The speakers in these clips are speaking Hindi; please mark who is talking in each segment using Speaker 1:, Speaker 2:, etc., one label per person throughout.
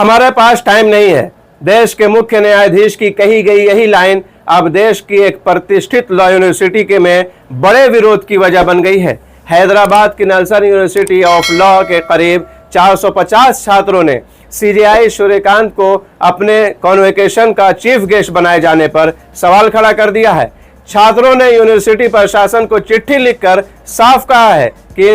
Speaker 1: हमारे पास टाइम नहीं है। देश के मुख्य न्यायाधीश की कही गई यही लाइन अब देश की एक प्रतिष्ठित लॉ यूनिवर्सिटी के में बड़े विरोध की वजह बन गई है। हैदराबाद की नलसार यूनिवर्सिटी ऑफ लॉ के करीब 450 छात्रों ने सीजेआई सूर्यकांत को अपने कॉन्वोकेशन का चीफ गेस्ट बनाए जाने पर सवाल खड़ा कर दिया है। छात्रों ने यूनिवर्सिटी प्रशासन को चिट्ठी लिखकर साफ कहा है कि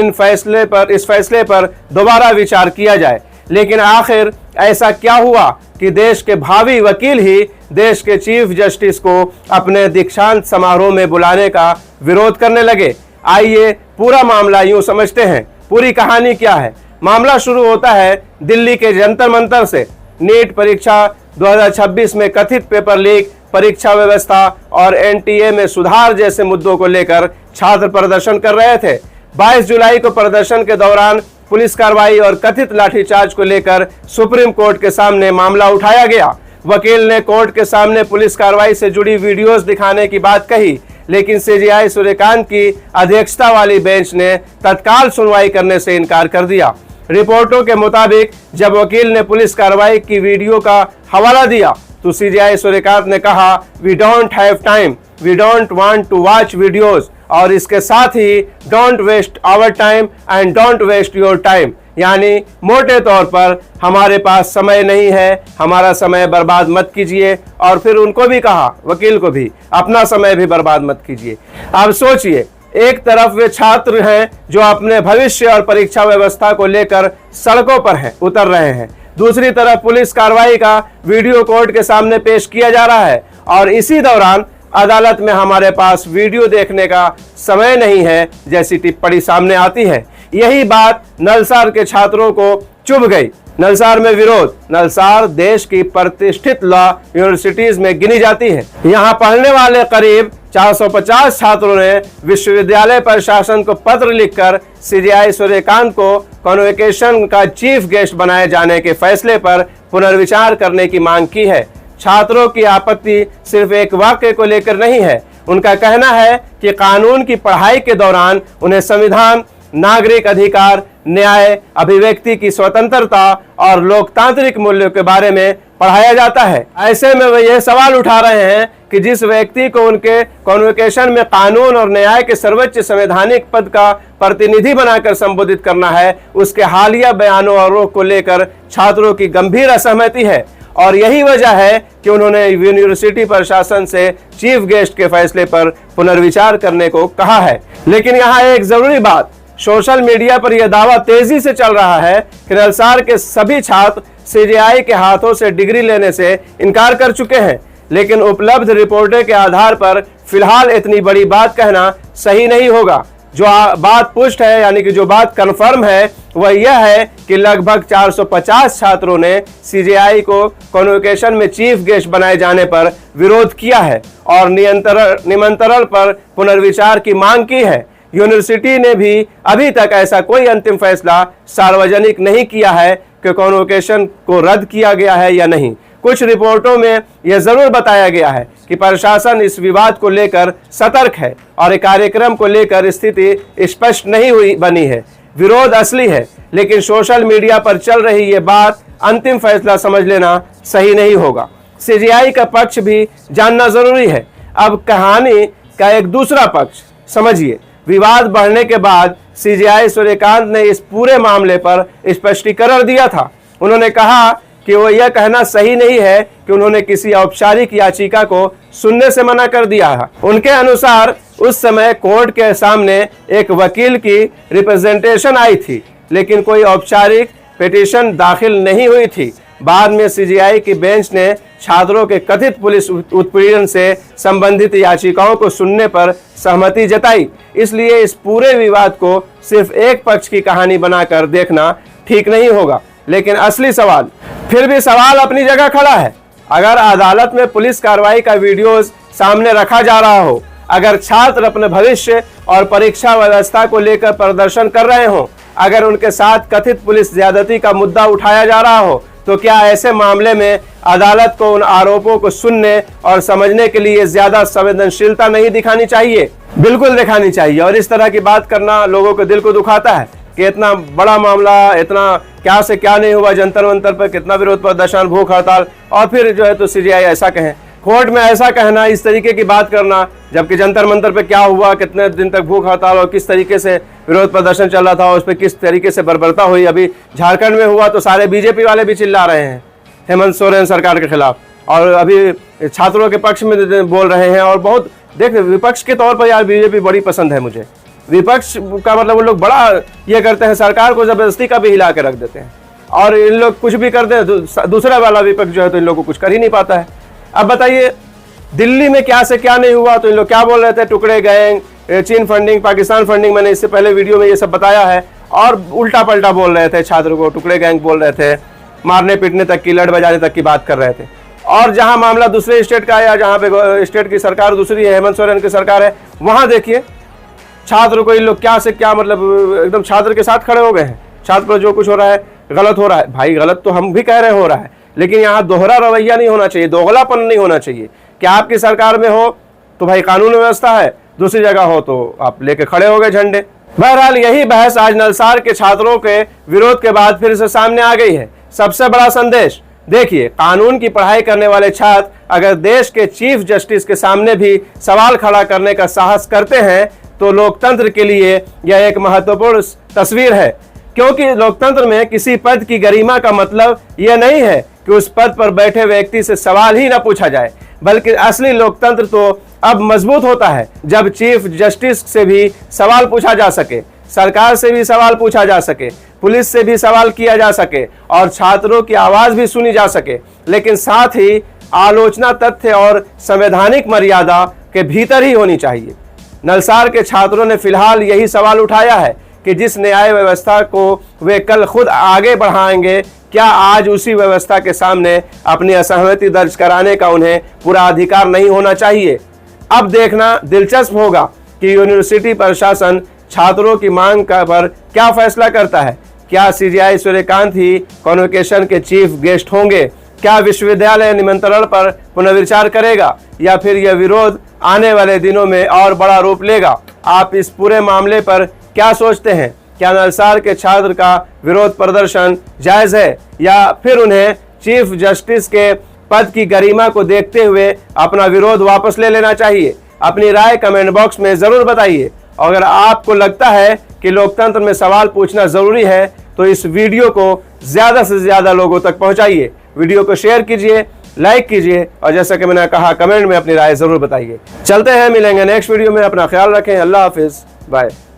Speaker 1: इस फैसले पर दोबारा विचार किया जाए। लेकिन आखिर ऐसा क्या हुआ कि देश के भावी वकील ही देश के चीफ जस्टिस को अपने दीक्षांत समारोह में बुलाने का विरोध करने लगे। आइए पूरा मामला यूं समझते हैं। पूरी कहानी क्या है। मामला शुरू होता है दिल्ली के जंतर मंतर से। नीट परीक्षा 2026 में कथित पेपर लीक, परीक्षा व्यवस्था और एनटीए में सुधार जैसे मुद्दों को लेकर छात्र प्रदर्शन कर रहे थे। 22 जुलाई को प्रदर्शन के दौरान पुलिस कार्रवाई और कथित लाठीचार्ज को लेकर सुप्रीम कोर्ट के सामने मामला उठाया गया। वकील ने कोर्ट के सामने पुलिस कार्रवाई से जुड़ी वीडियोस दिखाने की बात कही, लेकिन सीजेआई सूर्यकांत की अध्यक्षता वाली बेंच ने तत्काल सुनवाई करने से इनकार कर दिया। रिपोर्टों के मुताबिक जब वकील ने पुलिस कार्रवाई की वीडियो का हवाला दिया तो सीजेआई सूर्यकांत ने कहा, we don't have time, we don't want to watch videos, और इसके साथ ही don't waste our time and don't waste your time, यानी मोटे तौर पर हमारे पास समय नहीं है, हमारा समय बर्बाद मत कीजिए। और फिर उनको भी कहा, वकील को भी, अपना समय भी बर्बाद मत कीजिए। अब सोचिए, एक तरफ वे छात्र हैं जो अपने भविष्य और परीक्षा व्यवस्था को लेकर सड़कों पर उतर रहे हैं, दूसरी तरफ पुलिस कार्रवाई का वीडियो कोर्ट के सामने पेश किया जा रहा है और इसी दौरान अदालत में हमारे पास वीडियो देखने का समय नहीं है जैसी टिप्पणी सामने आती है। यही बात नलसार के छात्रों को चुभ गई। नलसार में विरोध। नलसार देश की प्रतिष्ठित लॉ यूनिवर्सिटीज में गिनी जाती है। यहाँ पढ़ने वाले करीब 450 छात्रों ने विश्वविद्यालय प्रशासन को पत्र लिखकर सीजेआई सूर्यकांत को कॉन्वोकेशन का चीफ गेस्ट बनाए जाने के फैसले पर पुनर्विचार करने की मांग की है। छात्रों की आपत्ति सिर्फ एक वाक्य को लेकर नहीं है। उनका कहना है कि कानून की पढ़ाई के दौरान उन्हें संविधान, नागरिक अधिकार, न्याय, अभिव्यक्ति की स्वतंत्रता और लोकतांत्रिक मूल्यों के बारे में पढ़ाया जाता है। ऐसे में वे यह सवाल उठा रहे हैं कि जिस व्यक्ति को उनके कॉन्वोकेशन में कानून और न्याय के सर्वोच्च संवैधानिक पद का प्रतिनिधि बनाकर संबोधित करना है, उसके हालिया बयानों और रोक को लेकर छात्रों की गंभीर असहमति है। और यही वजह है कि उन्होंने यूनिवर्सिटी प्रशासन से चीफ गेस्ट के फैसले पर पुनर्विचार करने को कहा है। लेकिन यहाँ एक जरूरी बात, सोशल मीडिया पर यह दावा तेजी से चल रहा है कि नलसार के सभी छात्र सीजेआई के हाथों से डिग्री लेने से इनकार कर चुके हैं, लेकिन उपलब्ध रिपोर्टों के आधार पर फिलहाल इतनी बड़ी बात कहना सही नहीं होगा। जो बात पुष्ट है, यानी कि जो बात कन्फर्म है, वह यह है कि लगभग 450 छात्रों ने सीजेआई को कॉन्वोकेशन में चीफ गेस्ट बनाए जाने पर विरोध किया है और निमंत्रण पर पुनर्विचार की मांग की है। यूनिवर्सिटी ने भी अभी तक ऐसा कोई अंतिम फैसला सार्वजनिक नहीं किया है कि कॉन्वोकेशन को रद्द किया गया है या नहीं। कुछ रिपोर्टों में यह जरूर बताया गया है कि प्रशासन इस विवाद को लेकर सतर्क है और कार्यक्रम को लेकर स्थिति स्पष्ट नहीं बनी है। विरोध असली है, लेकिन सोशल मीडिया पर चल रही ये बात अंतिम फैसला समझ लेना सही नहीं होगा। सीजेआई का पक्ष भी जानना जरूरी है। अब कहानी का एक दूसरा पक्ष समझिए। विवाद बढ़ने के बाद सीजेआई सूर्यकांत ने इस पूरे मामले पर स्पष्टीकरण दिया था। उन्होंने कहा कि वो यह कहना सही नहीं है कि उन्होंने किसी औपचारिक याचिका को सुनने से मना कर दिया है। उनके अनुसार उस समय कोर्ट के सामने एक वकील की रिप्रेजेंटेशन आई थी, लेकिन कोई औपचारिक पिटीशन दाखिल नहीं हुई थी। बाद में सीजेआई की बेंच ने छात्रों के कथित पुलिस उत्पीड़न से संबंधित याचिकाओं को सुनने पर सहमति जताई। इसलिए इस पूरे विवाद को सिर्फ एक पक्ष की कहानी बनाकर देखना ठीक नहीं होगा। लेकिन असली सवाल, फिर भी सवाल अपनी जगह खड़ा है। अगर अदालत में पुलिस कार्रवाई का वीडियोस सामने रखा जा रहा हो, अगर छात्र अपने भविष्य और परीक्षा व्यवस्था को लेकर प्रदर्शन कर रहे हो, अगर उनके साथ कथित पुलिस ज्यादती का मुद्दा उठाया जा रहा हो, तो क्या ऐसे मामले में अदालत को उन आरोपों को सुनने और समझने के लिए ज्यादा संवेदनशीलता नहीं दिखानी चाहिए? बिल्कुल दिखानी चाहिए। और इस तरह की बात करना लोगों के दिल को दुखाता है। कि इतना बड़ा मामला, इतना क्या से क्या नहीं हुआ, जंतर मंतर पर कितना विरोध प्रदर्शन, भूख हड़ताल, और फिर जो है तो सीजीआई ऐसा कहें, कोर्ट में ऐसा कहना, इस तरीके की बात करना, जबकि जंतर मंतर पे क्या हुआ, कितने दिन तक भूख हड़ताल और किस तरीके से विरोध प्रदर्शन चल रहा था, उस पर किस तरीके से बर्बरता हुई। अभी झारखंड में हुआ तो सारे बीजेपी वाले भी चिल्ला रहे हैं हेमंत सोरेन सरकार के खिलाफ, और अभी छात्रों के पक्ष में बोल रहे हैं। और बहुत देख, विपक्ष के तौर पर यार बीजेपी बड़ी पसंद है मुझे। विपक्ष का मतलब वो लोग बड़ा ये करते हैं, सरकार को जबरदस्ती का भी हिला के रख देते हैं, और इन लोग कुछ भी करते हैं, दूसरा वाला विपक्ष जो है तो इन लोग को कुछ कर ही नहीं पाता है। अब बताइए दिल्ली में क्या से क्या नहीं हुआ, तो इन लोग क्या बोल रहे थे, टुकड़े गैंग, चीन फंडिंग, पाकिस्तान फंडिंग, मैंने इससे पहले वीडियो में ये सब बताया है, और उल्टा पलटा बोल रहे थे, छात्र को टुकड़े गैंग बोल रहे थे, मारने पीटने तक की, लड़ बजाने तक की बात कर रहे थे। और जहां मामला दूसरे स्टेट का है, या जहां पे स्टेट की सरकार दूसरी है, हेमंत सोरेन की सरकार है, वहां देखिए छात्र को इन लोग क्या से क्या, मतलब एकदम छात्र के साथ खड़े हो गए हैं। छात्र पर जो कुछ हो रहा है गलत हो रहा है, भाई गलत तो हम भी कह रहे हो रहा है, लेकिन यहाँ दोहरा रवैया नहीं होना चाहिए, दोगलापन नहीं होना चाहिए कि आपकी सरकार में हो तो भाई कानून व्यवस्था है, दूसरी जगह हो तो आप लेके खड़े हो गए झंडे। बहरहाल यही बहस आज नलसार के छात्रों के विरोध के बाद फिर से सामने आ गई है। सबसे बड़ा संदेश देखिए, कानून की पढ़ाई करने वाले छात्र अगर देश के चीफ जस्टिस के सामने भी सवाल खड़ा करने का साहस करते हैं तो लोकतंत्र के लिए यह एक महत्वपूर्ण तस्वीर है, क्योंकि लोकतंत्र में किसी पद की गरिमा का मतलब यह नहीं है कि उस पद पर बैठे व्यक्ति से सवाल ही न पूछा जाए, बल्कि असली लोकतंत्र तो अब मजबूत होता है जब चीफ जस्टिस से भी सवाल पूछा जा सके, सरकार से भी सवाल पूछा जा सके, पुलिस से भी सवाल किया जा सके, और छात्रों की आवाज भी सुनी जा सके, लेकिन साथ ही आलोचना तथ्य और संवैधानिक मर्यादा के भीतर ही होनी चाहिए। नलसार के छात्रों ने फिलहाल यही सवाल उठाया है कि जिस न्याय व्यवस्था को वे कल खुद आगे बढ़ाएंगे, क्या आज उसी व्यवस्था के सामने अपनी असहमति दर्ज कराने का उन्हें पूरा अधिकार नहीं होना चाहिए। अब देखना दिलचस्प होगा कि यूनिवर्सिटी प्रशासन छात्रों की मांग पर क्या फैसला करता है। क्या सीजीआई सूर्यकांत ही कॉन्वोकेशन के चीफ गेस्ट होंगे? क्या विश्वविद्यालय निमंत्रण पर पुनर्विचार करेगा, या फिर यह विरोध आने वाले दिनों में और बड़ा रूप लेगा? आप इस पूरे मामले पर क्या सोचते हैं? क्या नलसार के छात्र का विरोध प्रदर्शन जायज है, या फिर उन्हें चीफ जस्टिस के पद की गरिमा को देखते हुए अपना विरोध वापस ले लेना चाहिए? अपनी राय कमेंट बॉक्स में जरूर बताइए। अगर आपको लगता है कि लोकतंत्र में सवाल पूछना जरूरी है तो इस वीडियो को ज्यादा से ज्यादा लोगों तक पहुंचाइए, वीडियो को शेयर कीजिए, लाइक कीजिए, और जैसा कि मैंने कहा कमेंट में अपनी राय जरूर बताइए। चलते हैं, मिलेंगे नेक्स्ट वीडियो में। अपना ख्याल रखें। अल्लाह हाफिज, बाय।